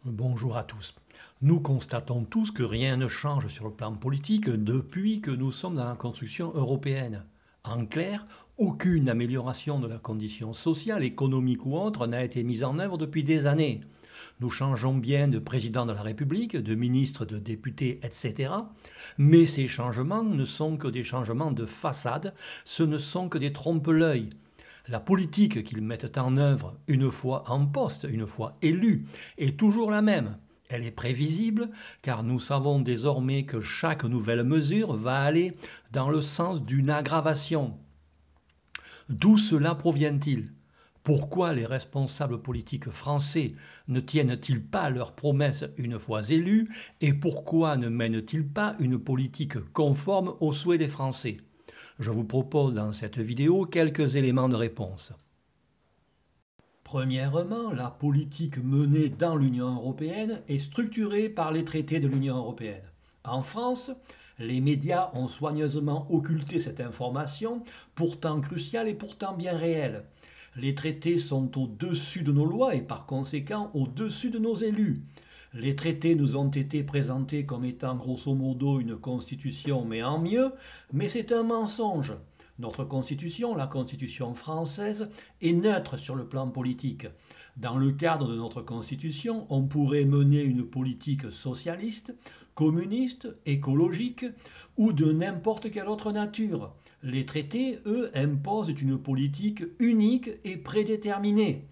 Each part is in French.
Bonjour à tous. Nous constatons tous que rien ne change sur le plan politique depuis que nous sommes dans la construction européenne. En clair, aucune amélioration de la condition sociale, économique ou autre n'a été mise en œuvre depuis des années. Nous changeons bien de président de la République, de ministre, de député, etc. Mais ces changements ne sont que des changements de façade, ce ne sont que des trompe-l'œil. La politique qu'ils mettent en œuvre, une fois en poste, une fois élus, est toujours la même. Elle est prévisible car nous savons désormais que chaque nouvelle mesure va aller dans le sens d'une aggravation. D'où cela provient-il? Pourquoi les responsables politiques français ne tiennent-ils pas leurs promesses une fois élus et pourquoi ne mènent-ils pas une politique conforme aux souhaits des Français? Je vous propose dans cette vidéo quelques éléments de réponse. Premièrement, la politique menée dans l'Union européenne est structurée par les traités de l'Union européenne. En France, les médias ont soigneusement occulté cette information, pourtant cruciale et pourtant bien réelle. Les traités sont au-dessus de nos lois et par conséquent au-dessus de nos élus. Les traités nous ont été présentés comme étant grosso modo une constitution mais en mieux, mais c'est un mensonge. Notre constitution, la constitution française, est neutre sur le plan politique. Dans le cadre de notre constitution, on pourrait mener une politique socialiste, communiste, écologique ou de n'importe quelle autre nature. Les traités, eux, imposent une politique unique et prédéterminée.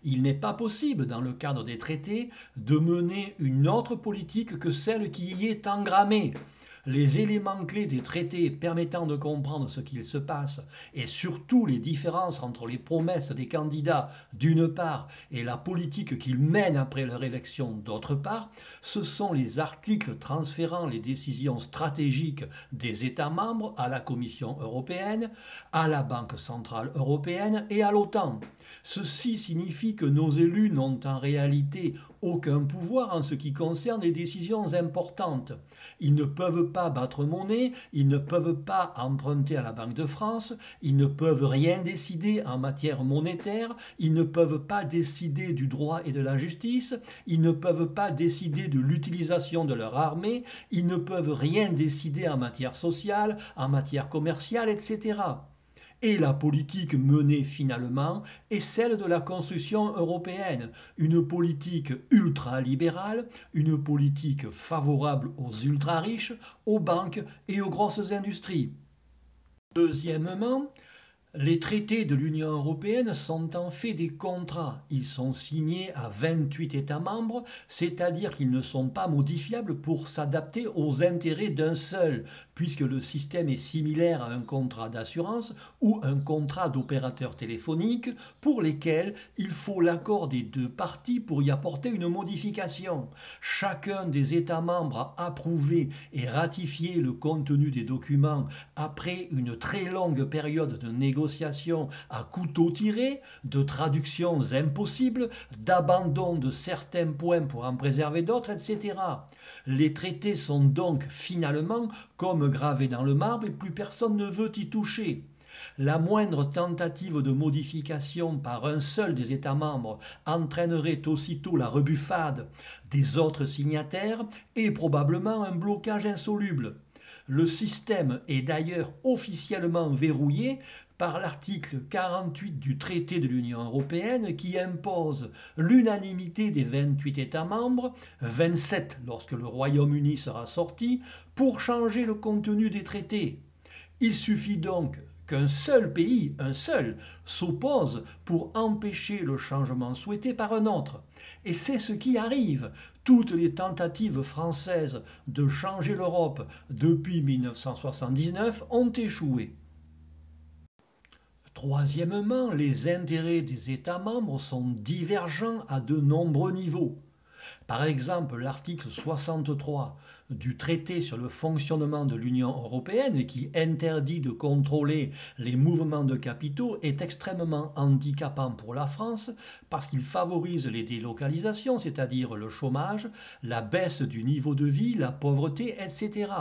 Il n'est pas possible, dans le cadre des traités, de mener une autre politique que celle qui y est engrammée. Les éléments clés des traités permettant de comprendre ce qu'il se passe et surtout les différences entre les promesses des candidats d'une part et la politique qu'ils mènent après leur élection d'autre part, ce sont les articles transférant les décisions stratégiques des États membres à la Commission européenne, à la Banque centrale européenne et à l'OTAN. Ceci signifie que nos élus n'ont en réalité aucun pouvoir en ce qui concerne les décisions importantes. Ils ne peuvent pas battre monnaie, ils ne peuvent pas emprunter à la Banque de France, ils ne peuvent rien décider en matière monétaire, ils ne peuvent pas décider du droit et de la justice, ils ne peuvent pas décider de l'utilisation de leur armée, ils ne peuvent rien décider en matière sociale, en matière commerciale, etc. Et la politique menée finalement est celle de la construction européenne, une politique ultralibérale, une politique favorable aux ultra-riches, aux banques et aux grosses industries. Deuxièmement, les traités de l'Union européenne sont en fait des contrats. Ils sont signés à 28 États membres, c'est-à-dire qu'ils ne sont pas modifiables pour s'adapter aux intérêts d'un seul, puisque le système est similaire à un contrat d'assurance ou un contrat d'opérateur téléphonique pour lesquels il faut l'accord des deux parties pour y apporter une modification. Chacun des États membres a approuvé et ratifié le contenu des documents après une très longue période de négociation à couteau tiré, de traductions impossibles, d'abandon de certains points pour en préserver d'autres, etc. Les traités sont donc finalement comme gravés dans le marbre et plus personne ne veut y toucher. La moindre tentative de modification par un seul des États membres entraînerait aussitôt la rebuffade des autres signataires et probablement un blocage insoluble. Le système est d'ailleurs officiellement verrouillé par l'article 48 du traité de l'Union européenne qui impose l'unanimité des 28 États membres, 27 lorsque le Royaume-Uni sera sorti, pour changer le contenu des traités. Il suffit donc qu'un seul pays, un seul, s'oppose pour empêcher le changement souhaité par un autre. Et c'est ce qui arrive. Toutes les tentatives françaises de changer l'Europe depuis 1979 ont échoué. Troisièmement, les intérêts des États membres sont divergents à de nombreux niveaux. Par exemple, l'article 63 du traité sur le fonctionnement de l'Union européenne qui interdit de contrôler les mouvements de capitaux est extrêmement handicapant pour la France parce qu'il favorise les délocalisations, c'est-à-dire le chômage, la baisse du niveau de vie, la pauvreté, etc.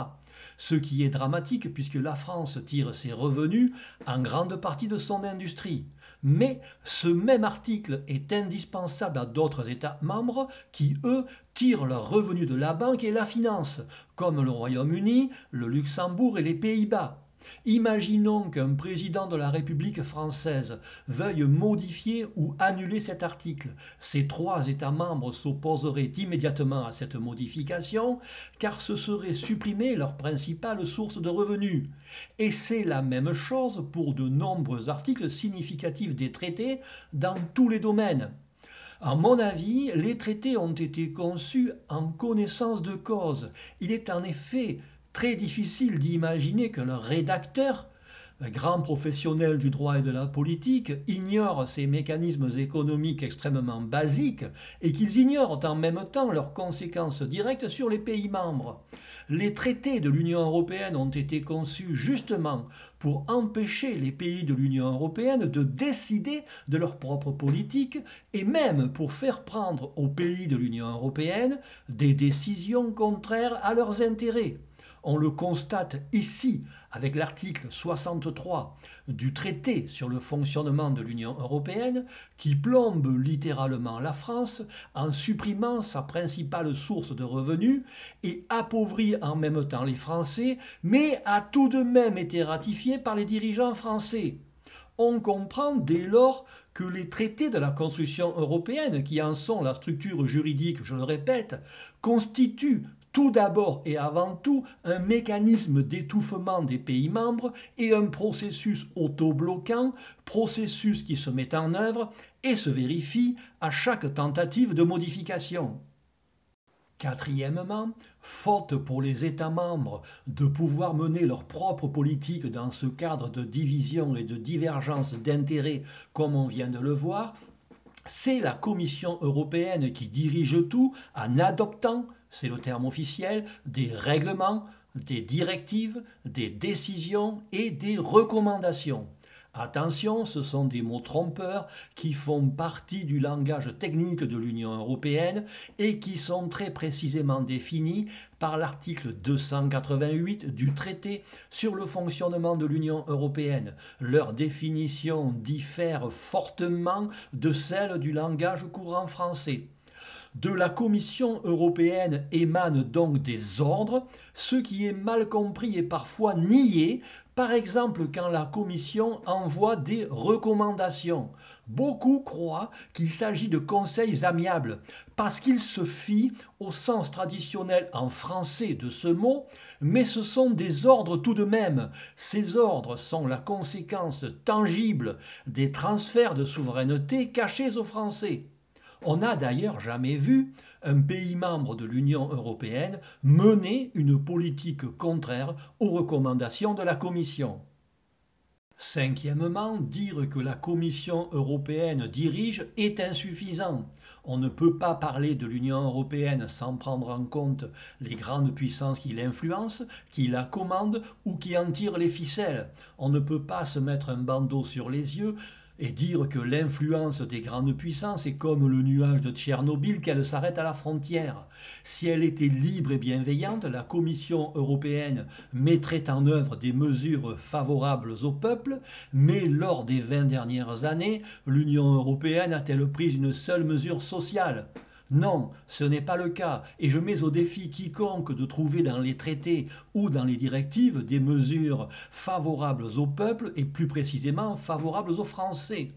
Ce qui est dramatique puisque la France tire ses revenus en grande partie de son industrie. Mais ce même article est indispensable à d'autres États membres qui, eux, tirent leurs revenus de la banque et la finance, comme le Royaume-Uni, le Luxembourg et les Pays-Bas. Imaginons qu'un président de la République française veuille modifier ou annuler cet article. Ces trois États membres s'opposeraient immédiatement à cette modification car ce serait supprimer leur principale source de revenus. Et c'est la même chose pour de nombreux articles significatifs des traités dans tous les domaines. À mon avis, les traités ont été conçus en connaissance de cause. Il est en effet très difficile d'imaginer que leur rédacteur, grand professionnel du droit et de la politique, ignore ces mécanismes économiques extrêmement basiques et qu'ils ignorent en même temps leurs conséquences directes sur les pays membres. Les traités de l'Union européenne ont été conçus justement pour empêcher les pays de l'Union européenne de décider de leur propre politique et même pour faire prendre aux pays de l'Union européenne des décisions contraires à leurs intérêts. On le constate ici avec l'article 63 du traité sur le fonctionnement de l'Union européenne qui plombe littéralement la France en supprimant sa principale source de revenus et appauvrit en même temps les Français, mais a tout de même été ratifié par les dirigeants français. On comprend dès lors que les traités de la construction européenne, qui en sont la structure juridique, je le répète, constituent tout d'abord et avant tout un mécanisme d'étouffement des pays membres et un processus autobloquant, processus qui se met en œuvre et se vérifie à chaque tentative de modification. Quatrièmement, faute pour les États membres de pouvoir mener leur propre politique dans ce cadre de division et de divergence d'intérêts comme on vient de le voir, c'est la Commission européenne qui dirige tout en adoptant, c'est le terme officiel, des règlements, des directives, des décisions et des recommandations. Attention, ce sont des mots trompeurs qui font partie du langage technique de l'Union européenne et qui sont très précisément définis par l'article 288 du traité sur le fonctionnement de l'Union européenne. Leur définition diffère fortement de celle du langage courant français. De la Commission européenne émanent donc des ordres, ce qui est mal compris et parfois nié, par exemple quand la Commission envoie des recommandations. Beaucoup croient qu'il s'agit de conseils amiables, parce qu'ils se fient au sens traditionnel en français de ce mot, mais ce sont des ordres tout de même. Ces ordres sont la conséquence tangible des transferts de souveraineté cachés aux Français. On n'a d'ailleurs jamais vu un pays membre de l'Union européenne mener une politique contraire aux recommandations de la Commission. Cinquièmement, dire que la Commission européenne dirige est insuffisant. On ne peut pas parler de l'Union européenne sans prendre en compte les grandes puissances qui l'influencent, qui la commandent ou qui en tirent les ficelles. On ne peut pas se mettre un bandeau sur les yeux et dire que l'influence des grandes puissances est comme le nuage de Tchernobyl, qu'elle s'arrête à la frontière. Si elle était libre et bienveillante, la Commission européenne mettrait en œuvre des mesures favorables au peuple, mais lors des 20 dernières années, l'Union européenne a-t-elle pris une seule mesure sociale ? Non, ce n'est pas le cas, et je mets au défi quiconque de trouver dans les traités ou dans les directives des mesures favorables au peuple et plus précisément favorables aux Français.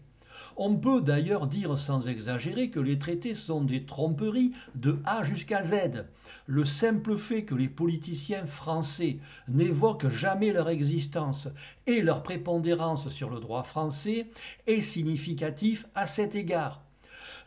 On peut d'ailleurs dire sans exagérer que les traités sont des tromperies de A jusqu'à Z. Le simple fait que les politiciens français n'évoquent jamais leur existence et leur prépondérance sur le droit français est significatif à cet égard.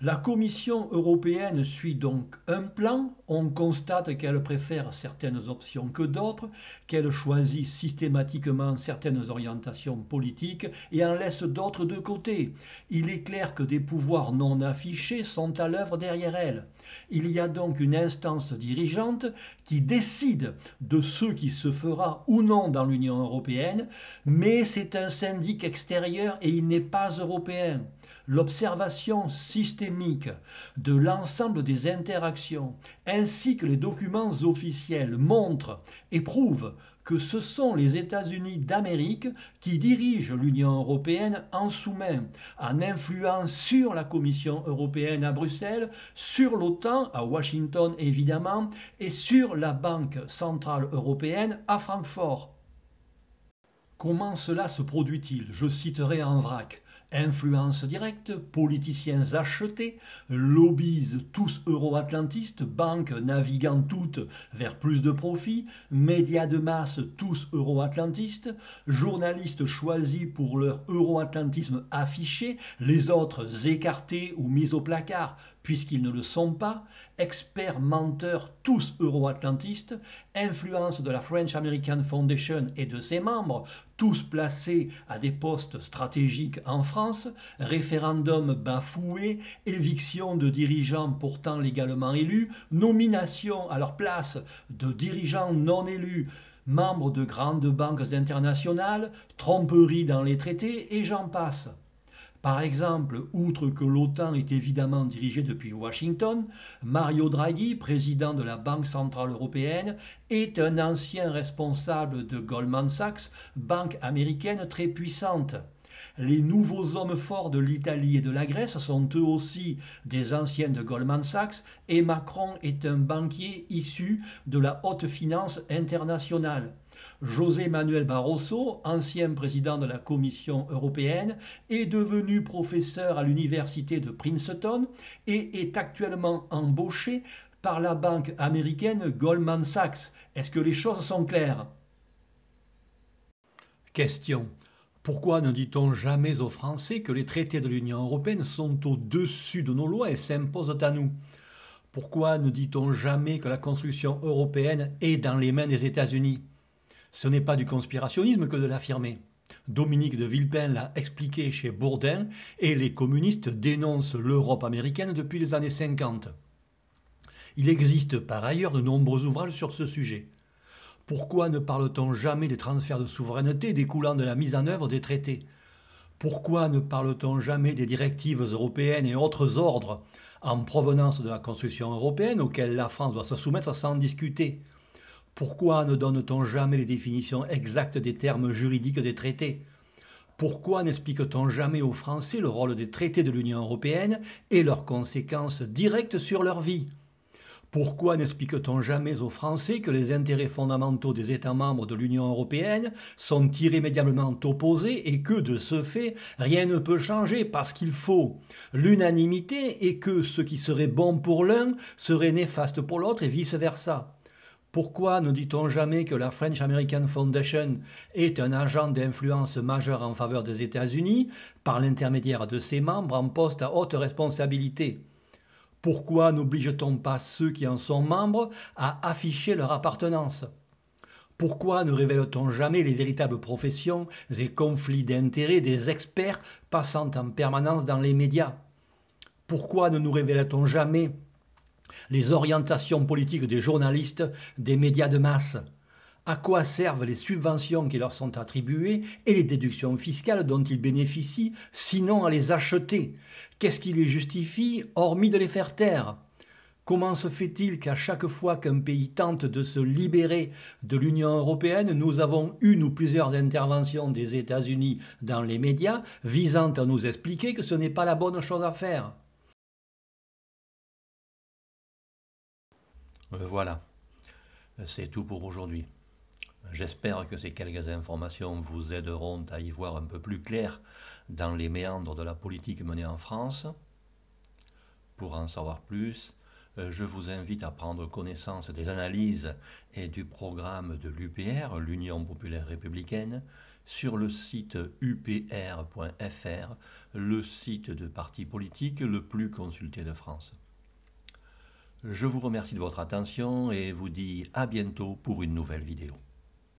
La Commission européenne suit donc un plan, on constate qu'elle préfère certaines options que d'autres, qu'elle choisit systématiquement certaines orientations politiques et en laisse d'autres de côté. Il est clair que des pouvoirs non affichés sont à l'œuvre derrière elle. Il y a donc une instance dirigeante qui décide de ce qui se fera ou non dans l'Union européenne, mais c'est un syndic extérieur et il n'est pas européen. L'observation systémique de l'ensemble des interactions ainsi que les documents officiels montrent et prouvent que ce sont les États-Unis d'Amérique qui dirigent l'Union européenne en sous-main, en influant sur la Commission européenne à Bruxelles, sur l'OTAN à Washington évidemment, et sur la Banque centrale européenne à Francfort. Comment cela se produit-il? Je citerai en vrac. Influence directe, politiciens achetés, lobbies tous euro-atlantistes, banques naviguant toutes vers plus de profit, médias de masse tous euro-atlantistes, journalistes choisis pour leur euro-atlantisme affiché, les autres écartés ou mis au placard puisqu'ils ne le sont pas, experts menteurs tous euro-atlantistes, influence de la French American Foundation et de ses membres, tous placés à des postes stratégiques en France, référendum bafoué, éviction de dirigeants pourtant légalement élus, nomination à leur place de dirigeants non élus, membres de grandes banques internationales, tromperie dans les traités et j'en passe. Par exemple, outre que l'OTAN est évidemment dirigée depuis Washington, Mario Draghi, président de la Banque centrale européenne, est un ancien responsable de Goldman Sachs, banque américaine très puissante. Les nouveaux hommes forts de l'Italie et de la Grèce sont eux aussi des anciens de Goldman Sachs et Macron est un banquier issu de la haute finance internationale. José Manuel Barroso, ancien président de la Commission européenne, est devenu professeur à l'université de Princeton et est actuellement embauché par la banque américaine Goldman Sachs. Est-ce que les choses sont claires? Question. Pourquoi ne dit-on jamais aux Français que les traités de l'Union européenne sont au-dessus de nos lois et s'imposent à nous? Pourquoi ne dit-on jamais que la construction européenne est dans les mains des États-Unis? Ce n'est pas du conspirationnisme que de l'affirmer. Dominique de Villepin l'a expliqué chez Bourdin et les communistes dénoncent l'Europe américaine depuis les années 50. Il existe par ailleurs de nombreux ouvrages sur ce sujet. Pourquoi ne parle-t-on jamais des transferts de souveraineté découlant de la mise en œuvre des traités? Pourquoi ne parle-t-on jamais des directives européennes et autres ordres en provenance de la construction européenne auxquels la France doit se soumettre sans discuter? Pourquoi ne donne-t-on jamais les définitions exactes des termes juridiques des traités? Pourquoi n'explique-t-on jamais aux Français le rôle des traités de l'Union européenne et leurs conséquences directes sur leur vie? Pourquoi n'explique-t-on jamais aux Français que les intérêts fondamentaux des États membres de l'Union européenne sont irrémédiablement opposés et que, de ce fait, rien ne peut changer parce qu'il faut l'unanimité et que ce qui serait bon pour l'un serait néfaste pour l'autre et vice-versa? Pourquoi ne dit-on jamais que la French American Foundation est un agent d'influence majeur en faveur des États-Unis par l'intermédiaire de ses membres en poste à haute responsabilité? Pourquoi n'oblige-t-on pas ceux qui en sont membres à afficher leur appartenance? Pourquoi ne révèle-t-on jamais les véritables professions et conflits d'intérêts des experts passant en permanence dans les médias? Pourquoi ne nous révèle-t-on jamais les orientations politiques des journalistes, des médias de masse? À quoi servent les subventions qui leur sont attribuées et les déductions fiscales dont ils bénéficient, sinon à les acheter? Qu'est-ce qui les justifie, hormis de les faire taire? Comment se fait-il qu'à chaque fois qu'un pays tente de se libérer de l'Union européenne, nous avons une ou plusieurs interventions des États-Unis dans les médias visant à nous expliquer que ce n'est pas la bonne chose à faire? Voilà, c'est tout pour aujourd'hui. J'espère que ces quelques informations vous aideront à y voir un peu plus clair dans les méandres de la politique menée en France. Pour en savoir plus, je vous invite à prendre connaissance des analyses et du programme de l'UPR, l'Union populaire républicaine, sur le site upr.fr, le site de parti politique le plus consulté de France. Je vous remercie de votre attention et vous dis à bientôt pour une nouvelle vidéo.